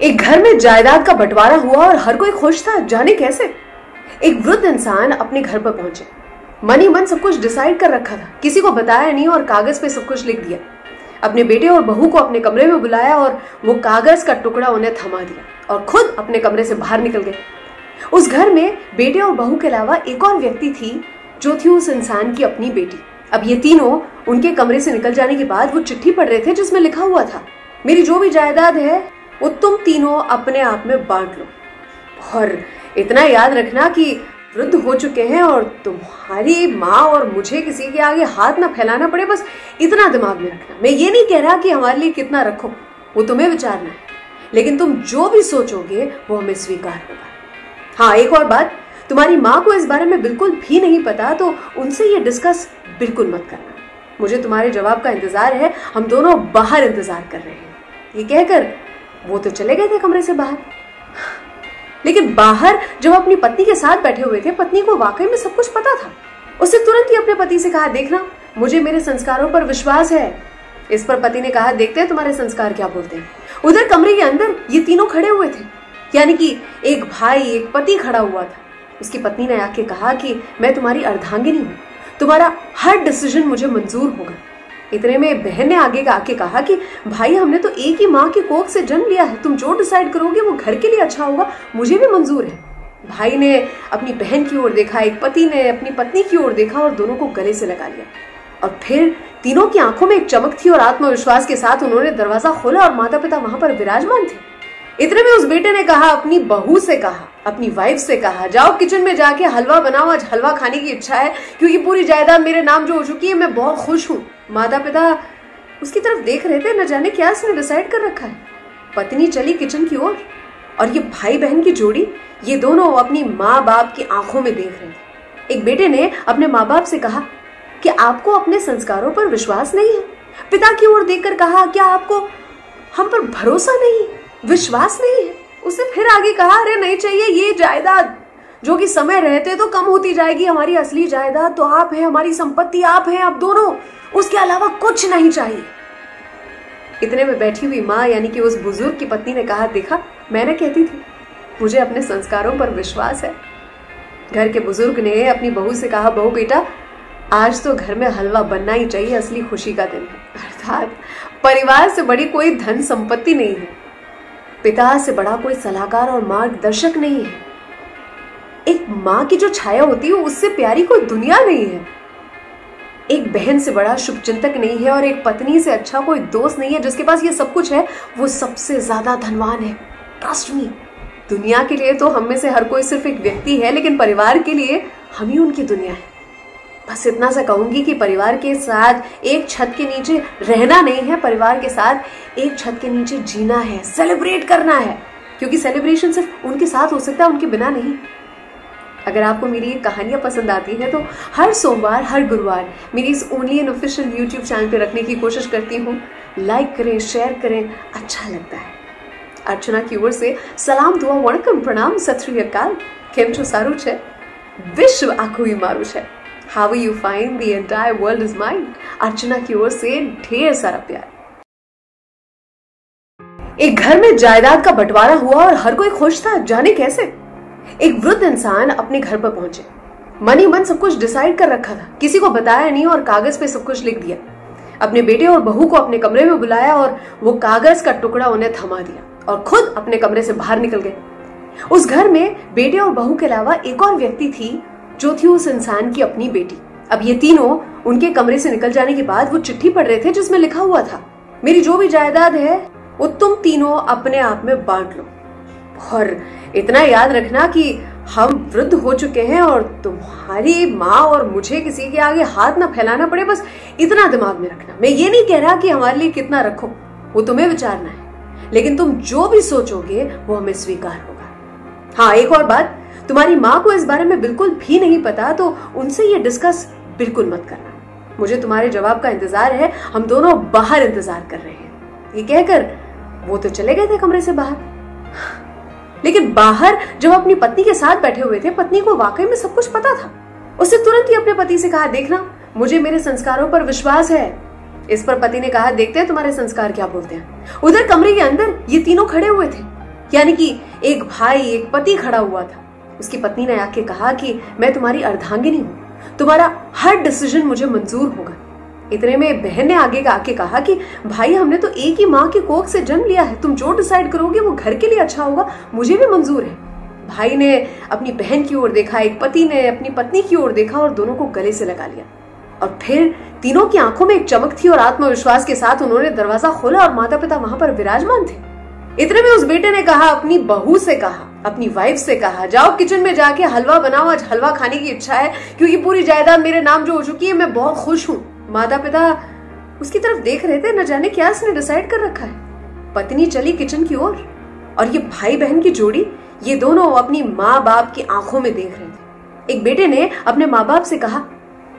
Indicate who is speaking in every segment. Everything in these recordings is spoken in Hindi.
Speaker 1: एक घर में जायदाद का बंटवारा हुआ और हर कोई खुश था, जाने कैसे। एक वृद्ध इंसान अपने घर पर पहुंचे। मन ही मन सब कुछ डिसाइड कर रखा था, किसी को बताया नहीं और कागज पे सब कुछ लिख दिया। अपने बेटे और बहू को अपने कमरे में बुलाया और वो कागज का टुकड़ा उन्हें थमा दिया और खुद अपने कमरे से बाहर निकल गए। उस घर में बेटे और बहू के अलावा एक और व्यक्ति थी जो थी उस इंसान की अपनी बेटी। अब ये तीनों उनके कमरे से निकल जाने के बाद वो चिट्ठी पढ़ रहे थे जिसमें लिखा हुआ था, मेरी जो भी जायदाद है वो तुम तीनों अपने आप में बांट लो। और इतना याद रखना कि वृद्ध हो चुके हैं और तुम्हारी माँ और मुझे किसी के आगे हाथ ना फैलाना पड़े, बस इतना दिमाग में रखना। मैं ये नहीं कह रहा कि हमारे लिए कितना रखो, वो तुम्हें विचारना है, लेकिन तुम जो भी सोचोगे वो हमें स्वीकार होगा। हाँ, एक और बात, तुम्हारी माँ को इस बारे में बिल्कुल भी नहीं पता तो उनसे ये डिस्कस बिल्कुल मत करना। मुझे तुम्हारे जवाब का इंतजार है, हम दोनों बाहर इंतजार कर रहे हैं। ये कहकर वो तो चले गए थे कमरे से बाहर। लेकिन बाहर जब अपनी पत्नी के साथ बैठे हुए थे, पत्नी को वाकई में सब कुछ पता था। उसने तुरंत ही अपने पति से कहा, देखना मुझे मेरे संस्कारों पर विश्वास है। इस पर पति ने कहा, देखते हैं तुम्हारे संस्कार क्या बोलते हैं। उधर कमरे के अंदर ये तीनों खड़े हुए थे, यानी कि एक भाई एक पति खड़ा हुआ था। उसकी पत्नी ने आके कहा कि मैं तुम्हारी अर्धांगिनी हूँ, तुम्हारा हर डिसीजन मुझे मंजूर होगा। इतने में बहन ने आगे आके कहा कि भाई हमने तो एक ही माँ की कोख से जन्म लिया है, तुम जो डिसाइड करोगे वो घर के लिए अच्छा होगा, मुझे भी मंजूर है। भाई ने अपनी बहन की ओर देखा, एक पति ने अपनी पत्नी की ओर देखा और दोनों को गले से लगा लिया। और फिर तीनों की आंखों में एक चमक थी और आत्मविश्वास के साथ उन्होंने दरवाजा खोला और माता पिता वहां पर विराजमान थे। इतने में उस बेटे ने कहा, अपनी बहू से कहा, अपनी वाइफ से कहा, जाओ किचन में जाके हलवा बनाओ, आज हलवा खाने की इच्छा है क्योंकि पूरी जायदाद मेरे नाम जो हो चुकी है, मैं बहुत खुश हूँ। माता पिता उसकी तरफ देख रहे थे, न जाने क्या इसने डिसाइड कर रखा है। पत्नी चली किचन की ओर और ये भाई बहन की जोड़ी, ये दोनों अपनी माँ बाप की आंखों में देख रहे थे। एक बेटे ने अपने माँ बाप से कहा कि आपको अपने संस्कारों पर विश्वास नहीं है। पिता की ओर देखकर कहा, क्या आपको हम पर भरोसा नहीं, विश्वास नहीं है। उसने फिर आगे कहा, अरे नहीं चाहिए ये जायदाद जो कि समय रहते तो कम होती जाएगी, हमारी असली जायदाद तो आप है, हमारी संपत्ति आप है, आप दोनों, उसके अलावा कुछ नहीं चाहिए। इतने में बैठी हुई माँ यानी कि उस बुजुर्ग की पत्नी ने कहा, देखा मैंने कहती थी, मुझे अपने संस्कारों पर विश्वास है। घर के बुजुर्ग ने अपनी बहू से कहा, बहू बेटा आज तो घर में हलवा बनना ही चाहिए, असली खुशी का दिन है। अर्थात परिवार से बड़ी कोई धन संपत्ति नहीं है, पिता से बड़ा कोई सलाहकार और मार्गदर्शक नहीं है, एक माँ की जो छाया होती है उससे प्यारी कोई दुनिया नहीं है, एक बहन से बड़ा शुभचिंतक नहीं है और एक पत्नी से अच्छा कोई दोस्त नहीं है। जिसके पास ये सब कुछ है वो सबसे ज्यादा धनवान है। ट्रस्ट मी, दुनिया के लिए तो हम में से हर कोई सिर्फ एक व्यक्ति है, लेकिन परिवार के लिए हम ही उनकी दुनिया है। बस इतना सा कहूंगी कि परिवार के साथ एक छत के नीचे रहना नहीं है, परिवार के साथ एक छत के नीचे जीना है, सेलिब्रेट करना है, क्योंकि सेलिब्रेशन सिर्फ उनके साथ हो सकता है, उनके बिना नहीं। अगर आपको मेरी ये कहानियां पसंद आती हैं तो हर सोमवार हर गुरुवार मेरी इस only and official YouTube channel पे रखने की कोशिश करती हूँ। लाइक करें, शेयर करें, अच्छा लगता है। अर्चना की ओर से सलाम, दुआ, वणकम, प्रणाम, सत श्री अकाल। केम छो सारू छे? विश्व आखू ही मारू छे। How you find the entire world is mine. Archana की ओर से ढेर सारा प्यार। एक घर में जायदाद का बंटवारा हुआ और हर कोई खुश था, जाने कैसे। एक वृद्ध इंसान अपने घर पर पहुंचे। मन ही मन सब कुछ डिसाइड कर रखा था, किसी को बताया नहीं और कागज पे सब कुछ लिख दिया। अपने बेटे और बहू को अपने कमरे में बुलाया और वो कागज का टुकड़ा उन्हें थमा दिया और खुद अपने कमरे से बाहर निकल गए। उस घर में बेटे और बहू के अलावा एक और व्यक्ति थी जो थी उस इंसान की अपनी बेटी। अब ये तीनों उनके कमरे से निकल जाने के बाद वो चिट्ठी पढ़ रहे थे जिसमें लिखा हुआ था, मेरी जो भी जायदाद है वो तुम तीनों अपने आप में बांट लो। और इतना याद रखना कि हम वृद्ध हो चुके हैं और तुम्हारी माँ और मुझे किसी के आगे हाथ ना फैलाना पड़े, बस इतना दिमाग में रखना। मैं ये नहीं कह रहा कि हमारे लिए कितना रखो, वो तुम्हें विचारना है, लेकिन तुम जो भी सोचोगे वो हमें स्वीकार होगा। हाँ, एक और बात, तुम्हारी माँ को इस बारे में बिल्कुल भी नहीं पता तो उनसे ये डिस्कस बिल्कुल मत करना। मुझे तुम्हारे जवाब का इंतजार है, हम दोनों बाहर इंतजार कर रहे हैं। ये कहकर वो तो चले गए थे कमरे से बाहर। लेकिन बाहर जब अपनी पत्नी के साथ बैठे हुए थे, पत्नी को वाकई में सब कुछ पता था। उसने तुरंत ही अपने पति से कहा, देखना मुझे मेरे संस्कारों पर विश्वास है। इस पर पति ने कहा, देखते हैं तुम्हारे संस्कार क्या बोलते हैं। उधर कमरे के अंदर ये तीनों खड़े हुए थे, यानी कि एक भाई, एक पति खड़ा हुआ था। उसकी पत्नी ने आके कहा कि मैं तुम्हारी अर्धांगिनी हूं, तुम्हारा हर डिसीजन मुझे मंजूर होगा। इतने में बहन ने आगे आके कहा कि भाई, हमने तो एक ही माँ की कोख से जन्म लिया है, तुम जो डिसाइड करोगे वो घर के लिए अच्छा होगा, मुझे भी मंजूर है। भाई ने अपनी बहन की ओर देखा, एक पति ने अपनी पत्नी की ओर देखा और दोनों को गले से लगा लिया। और फिर तीनों की आंखों में एक चमक थी और आत्मविश्वास के साथ उन्होंने दरवाजा खोला और माता पिता वहां पर विराजमान थे। इतने में उस बेटे ने कहा, अपनी बहू से कहा, अपनी वाइफ से कहा, जाओ किचन में जाके हलवा बनाओ, आज हलवा खाने की इच्छा है, क्योंकि पूरी जायदाद मेरे नाम जो हो चुकी है, मैं बहुत खुश हूं। माता पिता उसकी तरफ देख रहे थे, न जाने क्या इसने डिसाइड कर रखा है। पत्नी चली किचन की ओर और ये भाई बहन की जोड़ी, ये दोनों अपनी माँ बाप की आंखों में देख रहे थे। एक बेटे ने अपने माँ बाप से कहा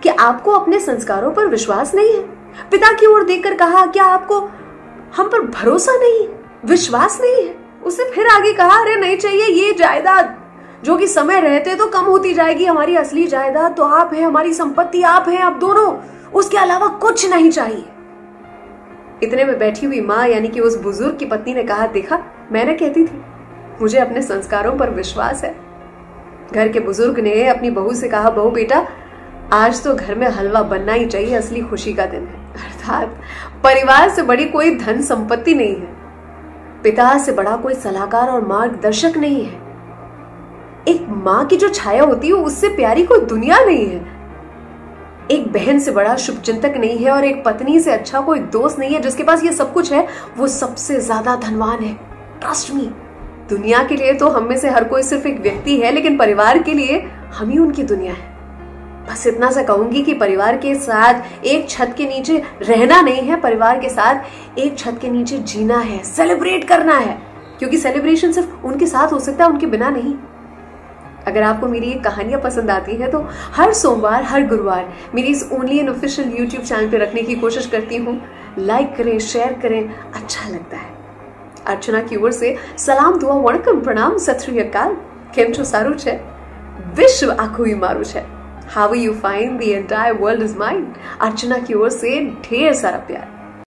Speaker 1: कि आपको अपने संस्कारों पर विश्वास नहीं है। पिता की ओर देखकर कहा, क्या आपको हम पर भरोसा नहीं, विश्वास नहीं है? उसने फिर आगे कहा, अरे नहीं चाहिए ये जायदाद, जो कि समय रहते तो कम होती जाएगी, हमारी असली जायदाद तो आप हैं, हमारी संपत्ति आप हैं, आप दोनों, उसके अलावा कुछ नहीं चाहिए। इतने में बैठी हुई माँ यानी कि उस बुजुर्ग की पत्नी ने कहा, देखा मैंने कहती थी, मुझे अपने संस्कारों पर विश्वास है। घर के बुजुर्ग ने अपनी बहू से कहा, बहू बेटा, आज तो घर में हलवा बनना ही चाहिए, असली खुशी का दिन है। अर्थात परिवार से बड़ी कोई धन संपत्ति नहीं है, पिता से बड़ा कोई सलाहकार और मार्गदर्शक नहीं है, एक माँ की जो छाया होती है उससे प्यारी कोई दुनिया नहीं है, एक बहन से बड़ा शुभचिंतक नहीं है और एक पत्नी से अच्छा कोई दोस्त नहीं है। जिसके पास ये सब कुछ है वो सबसे ज्यादा धनवान है। ट्रस्ट मी, दुनिया के लिए तो हम में से हर कोई सिर्फ एक व्यक्ति है, लेकिन परिवार के लिए हम ही उनकी दुनिया है। बस इतना सा कहूंगी कि परिवार के साथ एक छत के नीचे रहना नहीं है, परिवार के साथ एक छत के नीचे जीना है, सेलिब्रेट करना है, क्योंकि सेलिब्रेशन सिर्फ उनके साथ हो सकता है, उनके बिना नहीं। अगर आपको मेरी ये कहानियां पसंद आती है तो हर सोमवार, हर गुरुवार मेरी इस only and official YouTube channel पे रखने की कोशिश करती हूँ। लाइक करें, शेयर करें, अच्छा लगता है। अर्चना की ओर से सलाम, दुआ, वणकम, प्रणाम, सत श्री अकाल। केम छो, सारू छे? विश्व आखू ही मारू छे। How you find the entire world is mine. Archana की ओर से ढेर सारा प्यार।